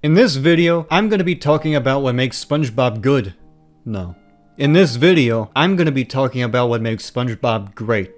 In this video, I'm gonna be talking about what makes SpongeBob good. No. In this video, I'm gonna be talking about what makes SpongeBob great.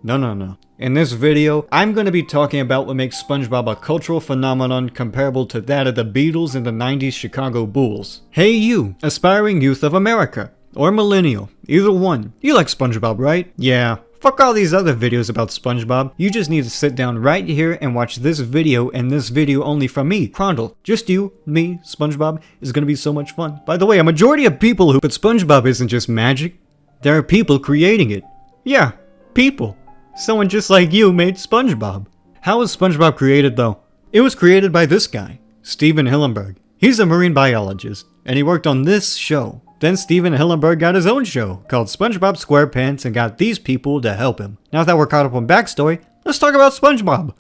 No. In this video, I'm gonna be talking about what makes SpongeBob a cultural phenomenon comparable to that of the Beatles and the 90s Chicago Bulls. Hey you, aspiring youth of America. Or millennial, either one. You like SpongeBob, right? Yeah. Fuck all these other videos about SpongeBob. You just need to sit down right here and watch this video, and this video only from me, Crondle. Just you, me, SpongeBob is gonna be so much fun. By the way, a majority of people who... But SpongeBob isn't just magic. There are people creating it. Yeah, people. Someone just like you made SpongeBob. How was SpongeBob created though? It was created by this guy, Steven Hillenburg. He's a marine biologist, and he worked on this show. Then Steven Hillenburg got his own show, called SpongeBob SquarePants, and got these people to help him. Now that we're caught up on backstory, let's talk about SpongeBob!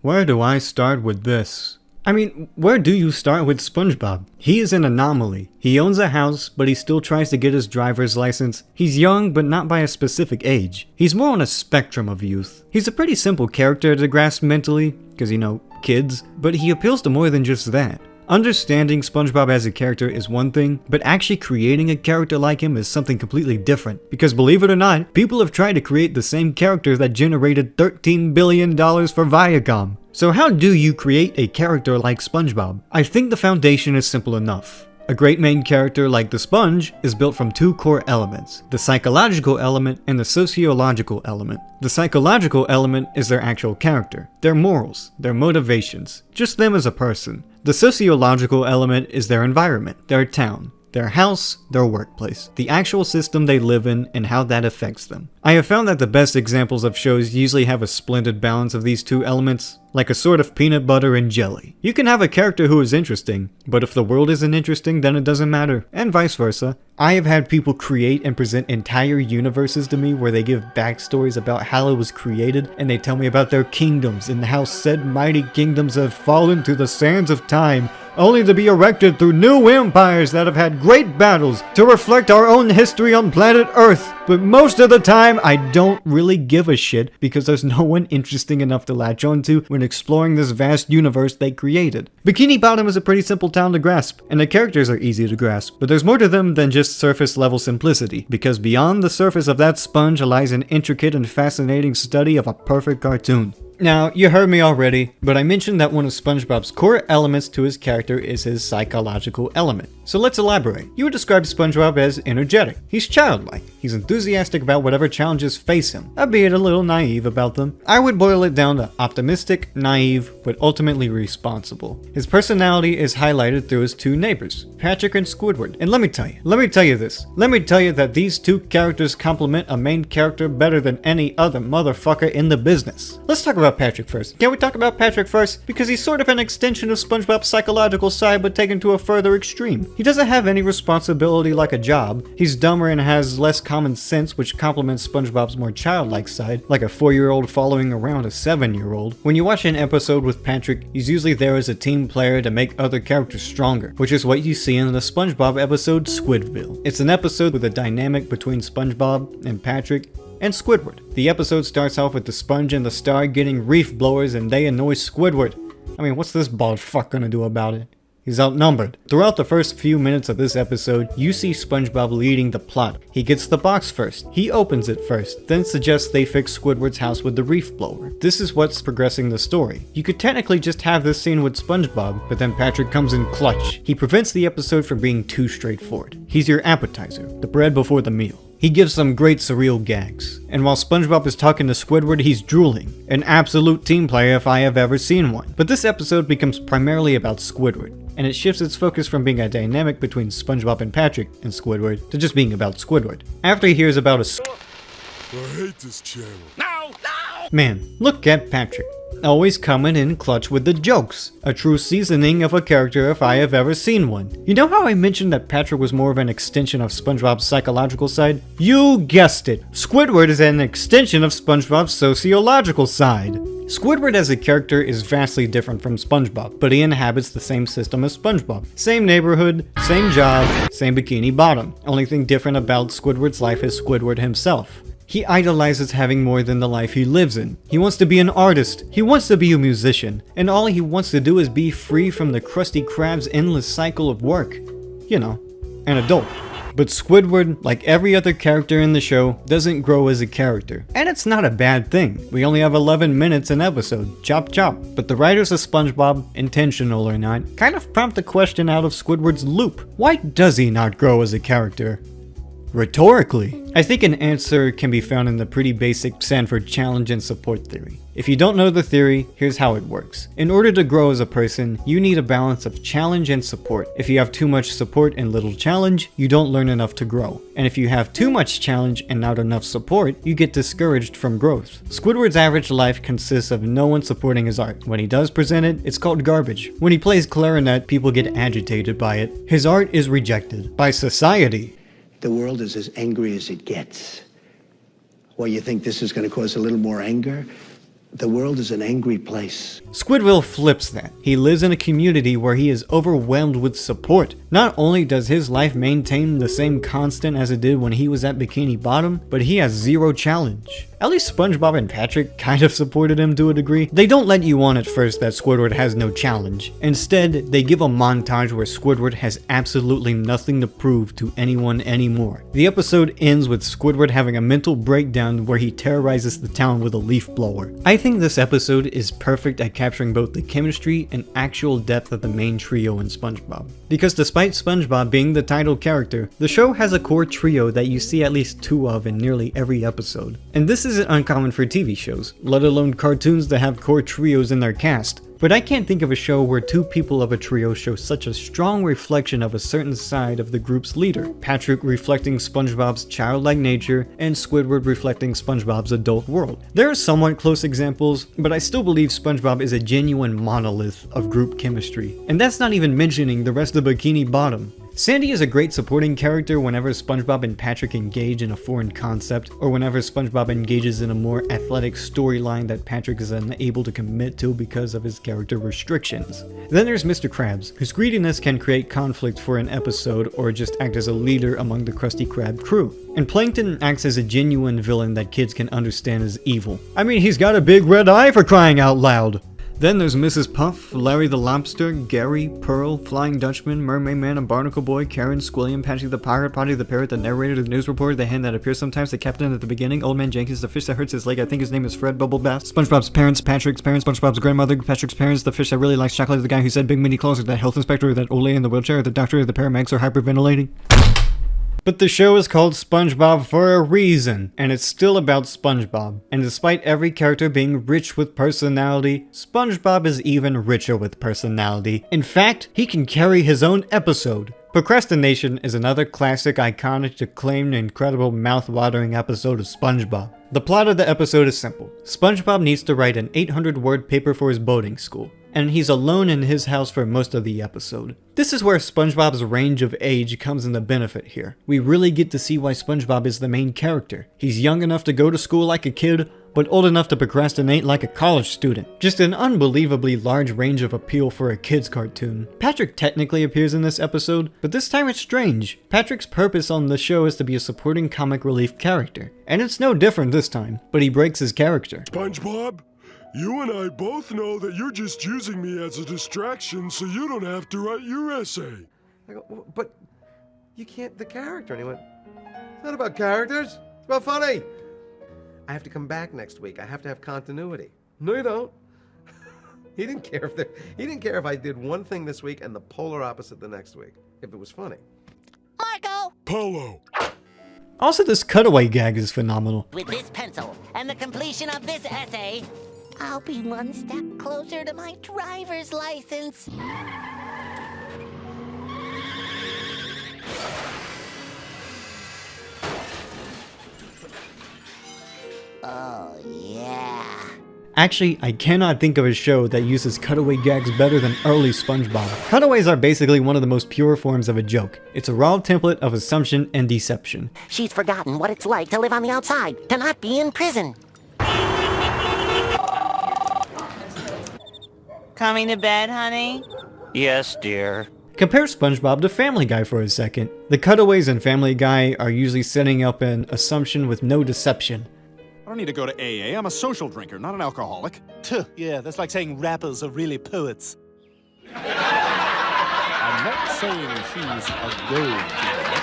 Where do I start with this? I mean, where do you start with SpongeBob? He is an anomaly. He owns a house, but he still tries to get his driver's license. He's young, but not by a specific age. He's more on a spectrum of youth. He's a pretty simple character to grasp mentally, because you know, kids, but he appeals to more than just that. Understanding SpongeBob as a character is one thing, but actually creating a character like him is something completely different. Because believe it or not, people have tried to create the same character that generated $13 billion for Viacom. So how do you create a character like SpongeBob? I think the foundation is simple enough. A great main character like the Sponge is built from two core elements, the psychological element and the sociological element. The psychological element is their actual character, their morals, their motivations, just them as a person. The sociological element is their environment, their town, their house, their workplace, the actual system they live in, and how that affects them. I have found that the best examples of shows usually have a splendid balance of these two elements, like a sort of peanut butter and jelly. You can have a character who is interesting, but if the world isn't interesting, then it doesn't matter, and vice versa. I have had people create and present entire universes to me where they give backstories about how it was created, and they tell me about their kingdoms and how said mighty kingdoms have fallen to the sands of time, only to be erected through new empires that have had great battles to reflect our own history on planet Earth. But most of the time, I don't really give a shit because there's no one interesting enough to latch onto when exploring this vast universe they created. Bikini Bottom is a pretty simple town to grasp, and the characters are easy to grasp, but there's more to them than just surface level simplicity, because beyond the surface of that sponge lies an intricate and fascinating study of a perfect cartoon. Now, you heard me already, but I mentioned that one of SpongeBob's core elements to his character is his psychological element. So let's elaborate. You would describe SpongeBob as energetic. He's childlike. He's enthusiastic about whatever challenges face him, albeit a little naive about them. I would boil it down to optimistic, naive, but ultimately responsible. His personality is highlighted through his two neighbors, Patrick and Squidward. And let me tell you that these two characters complement a main character better than any other motherfucker in the business. Let's talk about Patrick first. Can we talk about Patrick first? Because he's sort of an extension of SpongeBob's psychological side, but taken to a further extreme. He doesn't have any responsibility like a job. He's dumber and has less common sense, which complements SpongeBob's more childlike side, like a 4-year-old following around a 7-year-old. When you watch an episode with Patrick, he's usually there as a team player to make other characters stronger, which is what you see in the SpongeBob episode Squidville. It's an episode with a dynamic between SpongeBob and Patrick and Squidward. The episode starts off with the Sponge and the Star getting reef blowers, and they annoy Squidward. I mean, what's this bald fuck gonna do about it? He's outnumbered. Throughout the first few minutes of this episode, you see SpongeBob leading the plot. He gets the box first. He opens it first, then suggests they fix Squidward's house with the reef blower. This is what's progressing the story. You could technically just have this scene with SpongeBob, but then Patrick comes in clutch. He prevents the episode from being too straightforward. He's your appetizer, the bread before the meal. He gives some great surreal gags. And while SpongeBob is talking to Squidward, he's drooling. An absolute team player if I have ever seen one. But this episode becomes primarily about Squidward, and it shifts its focus from being a dynamic between SpongeBob and Patrick and Squidward to just being about Squidward. After he hears about I hate this channel. No! Man, look at Patrick. Always coming in clutch with the jokes. A true seasoning of a character if I have ever seen one. You know how I mentioned that Patrick was more of an extension of SpongeBob's psychological side? You guessed it. Squidward is an extension of SpongeBob's sociological side. Squidward as a character is vastly different from SpongeBob, but he inhabits the same system as SpongeBob. Same neighborhood, same job, same Bikini Bottom. Only thing different about Squidward's life is Squidward himself. He idolizes having more than the life he lives in. He wants to be an artist, he wants to be a musician, and all he wants to do is be free from the Krusty Krab's endless cycle of work. You know, an adult. But Squidward, like every other character in the show, doesn't grow as a character. And it's not a bad thing. We only have 11 minutes an episode, chop chop. But the writers of SpongeBob, intentional or not, kind of prompt the question out of Squidward's loop. Why does he not grow as a character? Rhetorically, I think an answer can be found in the pretty basic Sanford challenge and support theory. If you don't know the theory, here's how it works. In order to grow as a person, you need a balance of challenge and support. If you have too much support and little challenge, you don't learn enough to grow. And if you have too much challenge and not enough support, you get discouraged from growth. Squidward's average life consists of no one supporting his art. When he does present it, it's called garbage. When he plays clarinet, people get agitated by it. His art is rejected by society. The world is as angry as it gets. Well, you think this is going to cause a little more anger? The world is an angry place. Squidville flips that. He lives in a community where he is overwhelmed with support. Not only does his life maintain the same constant as it did when he was at Bikini Bottom, but he has zero challenge. At least SpongeBob and Patrick kind of supported him to a degree. They don't let you on at first that Squidward has no challenge. Instead, they give a montage where Squidward has absolutely nothing to prove to anyone anymore. The episode ends with Squidward having a mental breakdown where he terrorizes the town with a leaf blower. I think this episode is perfect at capturing both the chemistry and actual depth of the main trio in SpongeBob. Because despite SpongeBob being the title character, the show has a core trio that you see at least 2 of in nearly every episode. And this isn't uncommon for TV shows, let alone cartoons that have core trios in their cast. But I can't think of a show where 2 people of a trio show such a strong reflection of a certain side of the group's leader. Patrick reflecting SpongeBob's childlike nature, and Squidward reflecting SpongeBob's adult world. There are somewhat close examples, but I still believe SpongeBob is a genuine monolith of group chemistry. And that's not even mentioning the rest of Bikini Bottom. Sandy is a great supporting character whenever SpongeBob and Patrick engage in a foreign concept, or whenever SpongeBob engages in a more athletic storyline that Patrick is unable to commit to because of his character restrictions. Then there's Mr. Krabs, whose greediness can create conflict for an episode or just act as a leader among the Krusty Krab crew. And Plankton acts as a genuine villain that kids can understand as evil. I mean, he's got a big red eye for crying out loud! Then there's Mrs. Puff, Larry the Lobster, Gary, Pearl, Flying Dutchman, Mermaid Man and Barnacle Boy, Karen, Squilliam, Patchy the Pirate, Potty the Parrot, the narrator, the news reporter, the hen that appears sometimes, the captain at the beginning, Old Man Jenkins, the fish that hurts his leg, I think his name is Fred Bubble Bass, SpongeBob's parents, Patrick's parents, SpongeBob's grandmother, Patrick's parents, the fish that really likes chocolate, the guy who said big mini clothes, the health inspector, that old lady in the wheelchair, the doctor, the paramedics are hyperventilating. But the show is called SpongeBob for a reason, and it's still about SpongeBob. And despite every character being rich with personality, SpongeBob is even richer with personality. In fact, he can carry his own episode. Procrastination is another classic, iconic, acclaimed, incredible, mouth-watering episode of SpongeBob. The plot of the episode is simple. SpongeBob needs to write an 800-word paper for his boating school, and he's alone in his house for most of the episode. This is where SpongeBob's range of age comes into benefit here. We really get to see why SpongeBob is the main character. He's young enough to go to school like a kid, but old enough to procrastinate like a college student. Just an unbelievably large range of appeal for a kid's cartoon. Patrick technically appears in this episode, but this time it's strange. Patrick's purpose on the show is to be a supporting comic relief character, and it's no different this time, but he breaks his character. SpongeBob, you and I both know that you're just using me as a distraction so you don't have to write your essay. I go, but you can't, the character. And he went, it's not about characters, it's about funny. I have to come back next week. I have to have continuity. No, you don't. He didn't care if I did one thing this week and the polar opposite the next week, if it was funny. Marco! Polo. Also, this cutaway gag is phenomenal. With this pencil and the completion of this essay, I'll be one step closer to my driver's license. Oh, yeah. Actually, I cannot think of a show that uses cutaway gags better than early SpongeBob. Cutaways are basically one of the most pure forms of a joke. It's a raw template of assumption and deception. She's forgotten what it's like to live on the outside, to not be in prison. Coming to bed, honey? Yes, dear. Compare SpongeBob to Family Guy for a second. The cutaways in Family Guy are usually setting up an assumption with no deception. I don't need to go to AA. I'm a social drinker, not an alcoholic. Yeah, that's like saying rappers are really poets. I'm not saying she's a gold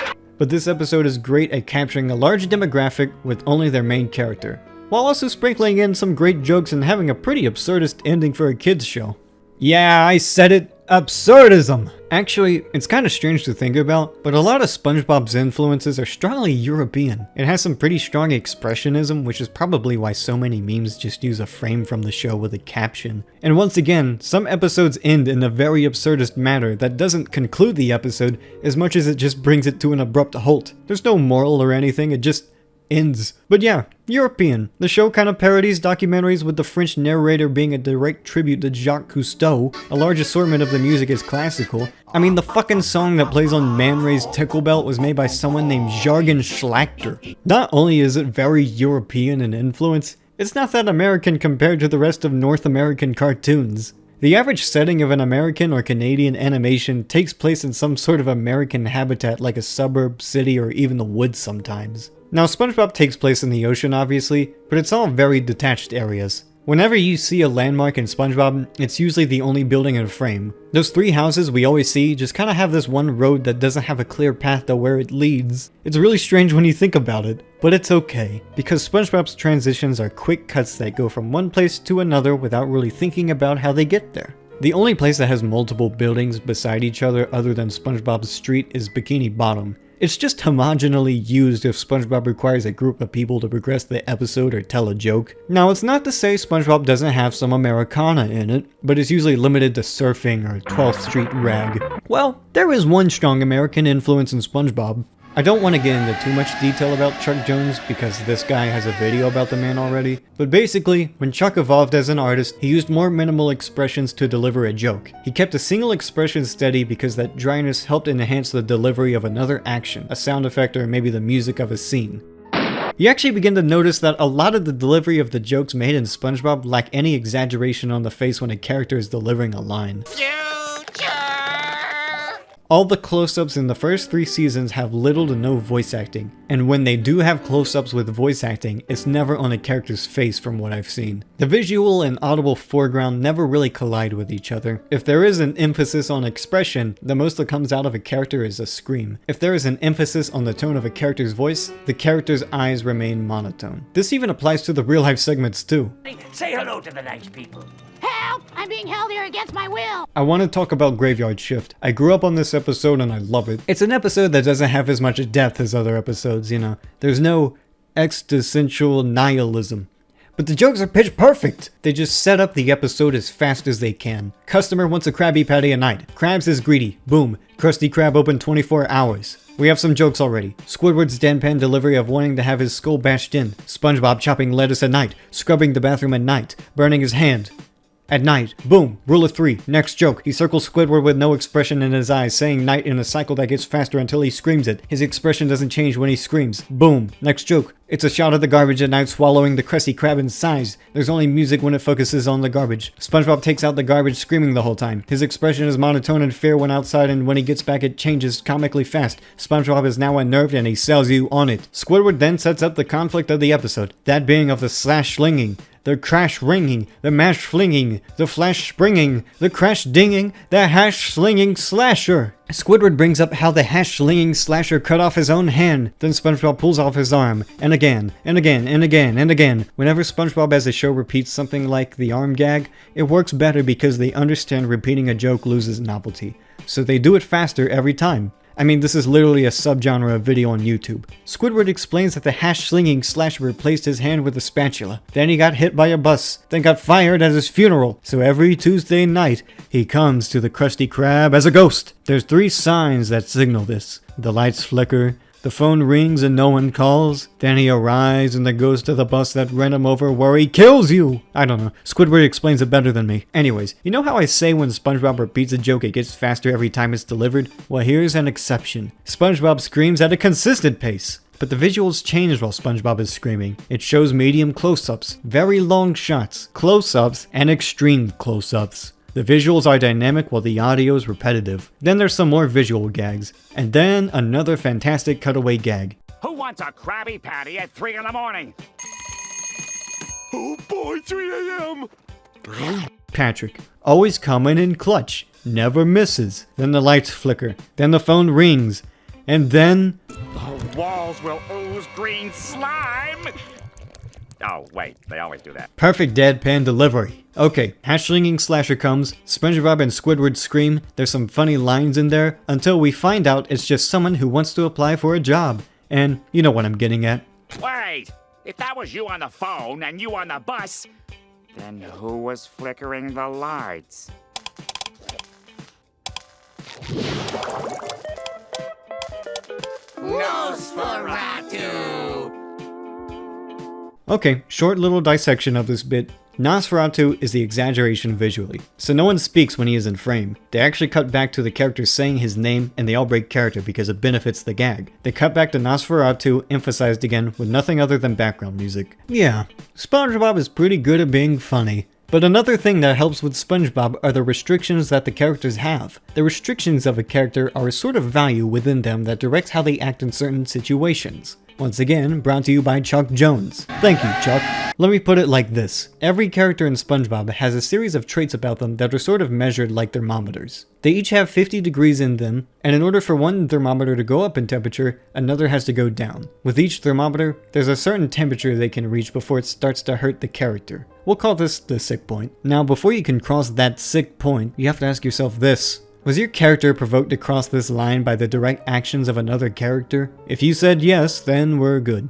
digger. But this episode is great at capturing a large demographic with only their main character, while also sprinkling in some great jokes and having a pretty absurdist ending for a kids show. Yeah, I said it. Absurdism! Actually, it's kind of strange to think about, but a lot of SpongeBob's influences are strongly European. It has some pretty strong expressionism, which is probably why so many memes just use a frame from the show with a caption. And once again, some episodes end in a very absurdist manner that doesn't conclude the episode as much as it just brings it to an abrupt halt. There's no moral or anything, it just ends. But yeah, European. The show kind of parodies documentaries, with the French narrator being a direct tribute to Jacques Cousteau. A large assortment of the music is classical. I mean, the fucking song that plays on Man Ray's Tickle Belt was made by someone named Jargon Schlachter. Not only is it very European in influence, it's not that American compared to the rest of North American cartoons. The average setting of an American or Canadian animation takes place in some sort of American habitat like a suburb, city, or even the woods sometimes. Now, SpongeBob takes place in the ocean, obviously, but it's all very detached areas. Whenever you see a landmark in SpongeBob, it's usually the only building in frame. Those 3 houses we always see just kind of have this one road that doesn't have a clear path to where it leads. It's really strange when you think about it, but it's okay, because SpongeBob's transitions are quick cuts that go from one place to another without really thinking about how they get there. The only place that has multiple buildings beside each other other than SpongeBob's street is Bikini Bottom. It's just homogeneously used if SpongeBob requires a group of people to progress the episode or tell a joke. Now, it's not to say SpongeBob doesn't have some Americana in it, but it's usually limited to surfing or 12th Street rag. Well, there is one strong American influence in SpongeBob. I don't want to get into too much detail about Chuck Jones because this guy has a video about the man already, but basically, when Chuck evolved as an artist, he used more minimal expressions to deliver a joke. He kept a single expression steady because that dryness helped enhance the delivery of another action, a sound effect, or maybe the music of a scene. You actually begin to notice that a lot of the delivery of the jokes made in SpongeBob lack any exaggeration on the face when a character is delivering a line. All the close-ups in the first 3 seasons have little to no voice acting, and when they do have close-ups with voice acting, it's never on a character's face from what I've seen. The visual and audible foreground never really collide with each other. If there is an emphasis on expression, the most that comes out of a character is a scream. If there is an emphasis on the tone of a character's voice, the character's eyes remain monotone. This even applies to the real-life segments too. Say hello to the nice people. Help! I'm being held here against my will! I want to talk about Graveyard Shift. I grew up on this episode and I love it. It's an episode that doesn't have as much depth as other episodes, you know. There's no existential nihilism. But the jokes are pitch perfect! They just set up the episode as fast as they can. Customer wants a Krabby Patty a night. Krabs is greedy. Boom. Krusty Krab open 24 hours. We have some jokes already. Squidward's deadpan delivery of wanting to have his skull bashed in. SpongeBob chopping lettuce at night. Scrubbing the bathroom at night. Burning his hand at night. Boom. Rule of 3. Next joke. He circles Squidward with no expression in his eyes, saying night in a cycle that gets faster until he screams it. His expression doesn't change when he screams. Boom. Next joke. It's a shot of the garbage at night swallowing the Krusty Krab in size. There's only music when it focuses on the garbage. SpongeBob takes out the garbage screaming the whole time. His expression is monotone and fair when outside, and when he gets back it changes comically fast. SpongeBob is now unnerved and he sells you on it. Squidward then sets up the conflict of the episode, that being of the slash slinging, the crash ringing, the mash flinging, the flash springing, the crash dinging, the hash slinging slasher. Squidward brings up how the hash slinging slasher cut off his own hand, then SpongeBob pulls off his arm, and again, and again, and again, and again. Whenever SpongeBob as a show repeats something like the arm gag, it works better because they understand repeating a joke loses novelty, so they do it faster every time. I mean, this is literally a subgenre of video on YouTube. Squidward explains that the hash-slinging slasher replaced his hand with a spatula. Then he got hit by a bus, then got fired at his funeral. So every Tuesday night, he comes to the Krusty Krab as a ghost. There's 3 signs that signal this. The lights flicker, the phone rings and no one calls. Then he arrives in the ghost of the bus that ran him over where he kills you. I don't know. Squidward explains it better than me. Anyways, you know how I say when SpongeBob repeats a joke it gets faster every time it's delivered? Well, here's an exception. SpongeBob screams at a consistent pace. But the visuals change while SpongeBob is screaming. It shows medium close-ups, very long shots, close-ups, and extreme close-ups. The visuals are dynamic while the audio is repetitive. Then there's some more visual gags. And then another fantastic cutaway gag. Who wants a Krabby Patty at 3 in the morning? Oh boy, 3 a.m. Patrick, always coming in clutch, never misses. Then the lights flicker, then the phone rings, and then... The walls will ooze green slime! Oh, wait, they always do that. Perfect deadpan delivery. Okay, hatchlinging slasher comes, SpongeBob and Squidward scream, there's some funny lines in there, until we find out it's just someone who wants to apply for a job. And you know what I'm getting at. Wait! If that was you on the phone and you on the bus, then who was flickering the lights? Nosferatu! Okay, short little dissection of this bit. Nosferatu is the exaggeration visually, so no one speaks when he is in frame. They actually cut back to the character saying his name and they all break character because it benefits the gag. They cut back to Nosferatu, emphasized again with nothing other than background music. Yeah, SpongeBob is pretty good at being funny. But another thing that helps with SpongeBob are the restrictions that the characters have. The restrictions of a character are a sort of value within them that directs how they act in certain situations. Once again, brought to you by Chuck Jones. Thank you, Chuck. Let me put it like this. Every character in SpongeBob has a series of traits about them that are sort of measured like thermometers. They each have 50 degrees in them, and in order for one thermometer to go up in temperature, another has to go down. With each thermometer, there's a certain temperature they can reach before it starts to hurt the character. We'll call this the sick point. Now, before you can cross that sick point, you have to ask yourself this. Was your character provoked to cross this line by the direct actions of another character? If you said yes, then we're good.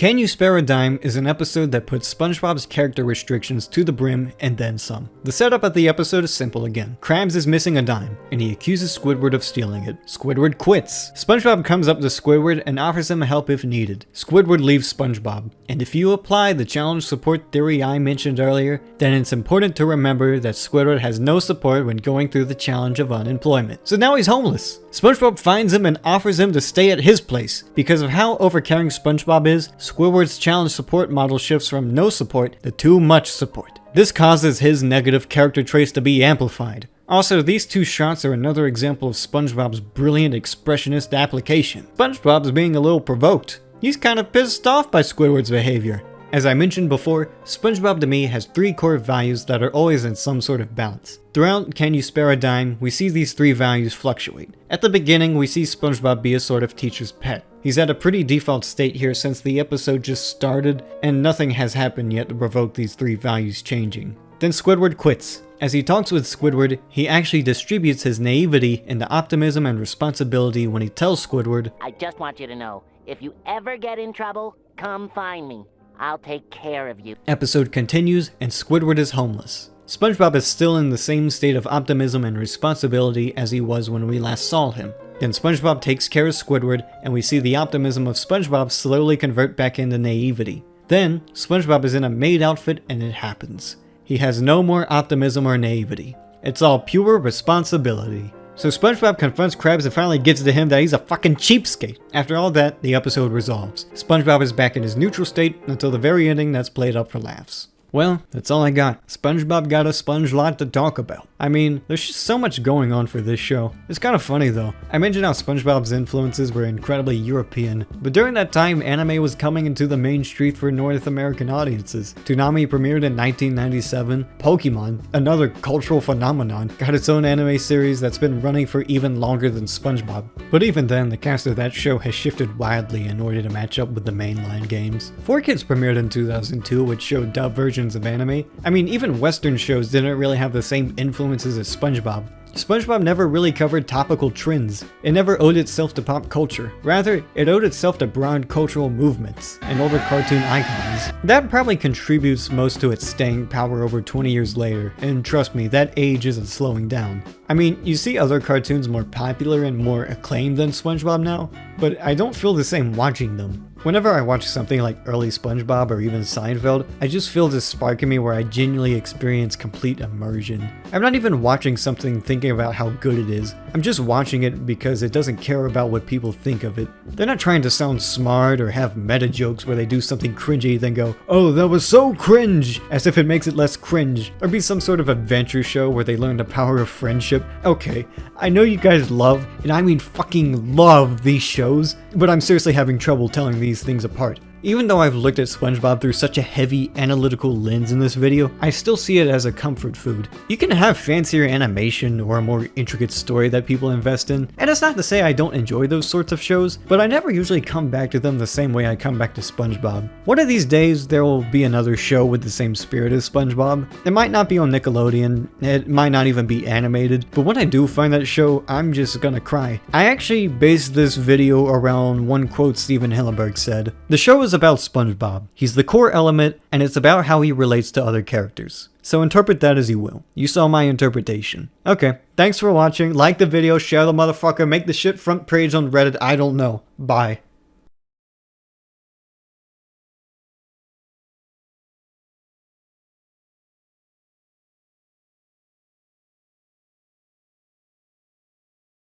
Can You Spare a Dime is an episode that puts SpongeBob's character restrictions to the brim and then some. The setup of the episode is simple again. Krabs is missing a dime, and he accuses Squidward of stealing it. Squidward quits. SpongeBob comes up to Squidward and offers him help if needed. Squidward leaves SpongeBob, and if you apply the challenge support theory I mentioned earlier, then it's important to remember that Squidward has no support when going through the challenge of unemployment. So now he's homeless. SpongeBob finds him and offers him to stay at his place. Because of how overcaring SpongeBob is, Squidward's challenge support model shifts from no support to too much support. This causes his negative character traits to be amplified. Also, these two shots are another example of SpongeBob's brilliant expressionist application. SpongeBob's being a little provoked. He's kind of pissed off by Squidward's behavior. As I mentioned before, SpongeBob to me has three core values that are always in some sort of balance. Throughout Can You Spare a Dime, we see these three values fluctuate. At the beginning, we see SpongeBob be a sort of teacher's pet. He's at a pretty default state here since the episode just started, and nothing has happened yet to provoke these three values changing. Then Squidward quits. As he talks with Squidward, he actually distributes his naivety into optimism and responsibility when he tells Squidward, I just want you to know, if you ever get in trouble, come find me. I'll take care of you. Episode continues, and Squidward is homeless. SpongeBob is still in the same state of optimism and responsibility as he was when we last saw him. Then SpongeBob takes care of Squidward, and we see the optimism of SpongeBob slowly convert back into naivety. Then, SpongeBob is in a maid outfit, and it happens. He has no more optimism or naivety. It's all pure responsibility. So SpongeBob confronts Krabs and finally gets to him that he's a fucking cheapskate. After all that, the episode resolves. SpongeBob is back in his neutral state until the very ending that's played up for laughs. Well, that's all I got. SpongeBob got a sponge lot to talk about. I mean, there's just so much going on for this show. It's kind of funny though. I mentioned how SpongeBob's influences were incredibly European, but during that time anime was coming into the mainstream for North American audiences. Toonami premiered in 1997. Pokemon, another cultural phenomenon, got its own anime series that's been running for even longer than SpongeBob. But even then, the cast of that show has shifted wildly in order to match up with the mainline games. 4Kids premiered in 2002, which showed dubbed versions of anime. I mean, even Western shows didn't really have the same influences as SpongeBob. SpongeBob never really covered topical trends. It never owed itself to pop culture. Rather, it owed itself to broad cultural movements and older cartoon icons. That probably contributes most to its staying power over 20 years later, and trust me, that age isn't slowing down. I mean, you see other cartoons more popular and more acclaimed than SpongeBob now, but I don't feel the same watching them. Whenever I watch something like early SpongeBob or even Seinfeld, I just feel this spark in me where I genuinely experience complete immersion. I'm not even watching something thinking about how good it is. I'm just watching it because it doesn't care about what people think of it. They're not trying to sound smart or have meta jokes where they do something cringy then go, "Oh, that was so cringe," as if it makes it less cringe, or be some sort of adventure show where they learn the power of friendship. Okay, I know you guys love, and I mean fucking love, these shows, but I'm seriously having trouble telling these things apart. Even though I've looked at SpongeBob through such a heavy analytical lens in this video, I still see it as a comfort food. You can have fancier animation or a more intricate story that people invest in, and it's not to say I don't enjoy those sorts of shows, but I never usually come back to them the same way I come back to SpongeBob. One of these days, there will be another show with the same spirit as SpongeBob. It might not be on Nickelodeon, it might not even be animated, but when I do find that show, I'm just gonna cry. I actually based this video around one quote Steven Hillenburg said. The show is about SpongeBob. He's the core element, and it's about how he relates to other characters. So interpret that as you will. You saw my interpretation. Okay, thanks for watching. Like the video, share the motherfucker, make the shit front page on Reddit, I don't know. Bye.